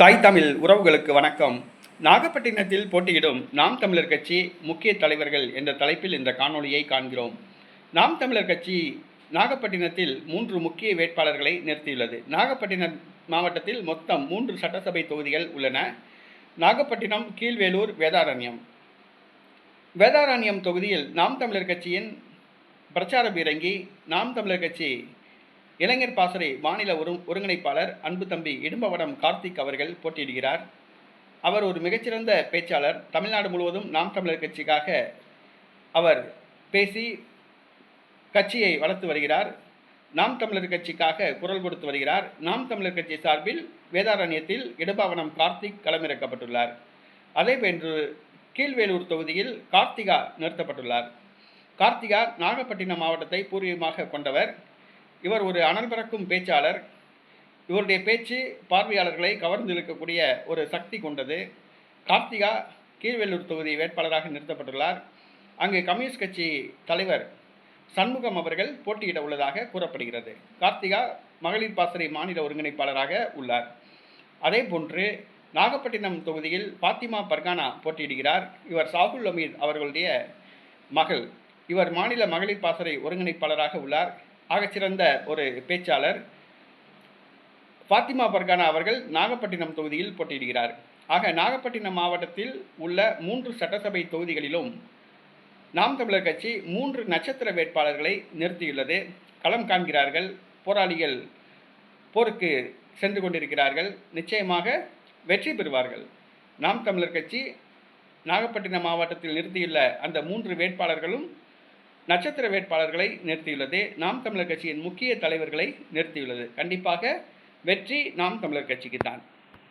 தாய் தமிழ் உறவுகளுக்கு வணக்கம். நாகப்பட்டினத்தில் போட்டியிடும் நாம் தமிழர் கட்சி முக்கிய தலைவர்கள் என்ற தலைப்பில் இந்த காணொளியை காண்கிறோம். நாம் தமிழர் கட்சி நாகப்பட்டினத்தில் 3 முக்கிய வேட்பாளர்களை நிறுத்தியுள்ளது. நாகப்பட்டினம் மாவட்டத்தில் மொத்தம் 3 சட்டசபை தொகுதிகள் உள்ளன. நாகப்பட்டினம், கீழ்வேலூர், வேதாரண்யம். வேதாரண்யம் தொகுதியில் நாம் தமிழர் கட்சியின் பிரச்சார பீரங்கி நாம் தமிழர் கட்சி இளைஞர் பாசறை மாநில ஒருங்கிணைப்பாளர் அன்பு தம்பி இடும்பவனம் கார்த்திக் அவர்கள் போட்டியிடுகிறார். அவர் ஒரு மிகச்சிறந்த பேச்சாளர். தமிழ்நாடு முழுவதும் நாம் தமிழர் கட்சிக்காக அவர் பேசி கட்சியை வளர்த்து வருகிறார். நாம் தமிழர் கட்சிக்காக குரல் கொடுத்து வருகிறார். நாம் தமிழர் கட்சி சார்பில் வேதாரண்யத்தில் இடும்பவனம் கார்த்திக் களமிறக்கப்பட்டுள்ளார். அதேபோன்று கீழ்வேலூர் தொகுதியில் கார்த்திகா நிறுத்தப்பட்டுள்ளார். கார்த்திகா நாகப்பட்டினம் மாவட்டத்தை பூர்வீகமாக கொண்டவர். இவர் ஒரு அனல் பறக்கும் பேச்சாளர். இவருடைய பேச்சு பார்வையாளர்களை கவர்ந்து இழுக்கக்கூடிய ஒரு சக்தி கொண்டது. கார்த்திகா கீழ்வேலூர் தொகுதி வேட்பாளராக நிறுத்தப்பட்டுள்ளார். அங்கு கம்யூனிஸ்ட் கட்சி தலைவர் சண்முகம் அவர்கள் போட்டியிட உள்ளதாக கூறப்படுகிறது. கார்த்திகா மகளிர் பாசறை மாநில ஒருங்கிணைப்பாளராக உள்ளார். அதே போன்று நாகப்பட்டினம் தொகுதியில் பாத்திமா பர்கானா போட்டியிடுகிறார். இவர் சாகுல் அமீத் அவர்களுடைய மகள். இவர் மாநில மகளிர் பாசறை ஒருங்கிணைப்பாளராக உள்ளார். ஆகச்சிறந்த ஒரு பேச்சாளர். பாத்திமா பர்கானா அவர்கள் நாகப்பட்டினம் தொகுதியில் போட்டியிடுகிறார். ஆக நாகப்பட்டினம் மாவட்டத்தில் உள்ள 3 சட்டசபை தொகுதிகளிலும் நாம் தமிழர் கட்சி 3 நட்சத்திர வேட்பாளர்களை நிறுத்தியுள்ளது. களம் காண்கிறார்கள். போராளிகள் போருக்கு சென்று கொண்டிருக்கிறார்கள். நிச்சயமாக வெற்றி பெறுவார்கள். நாம் தமிழர் கட்சி நாகப்பட்டினம் மாவட்டத்தில் நிறுத்தியுள்ள அந்த 3 வேட்பாளர்களும் நட்சத்திர வேட்பாளர்களை நிறுத்தியுள்ளது. நாம் தமிழர் கட்சியின் முக்கிய தலைவர்களை நிறுத்தியுள்ளது. கண்டிப்பாக வெற்றி நாம் தமிழர் கட்சிக்கு தான்.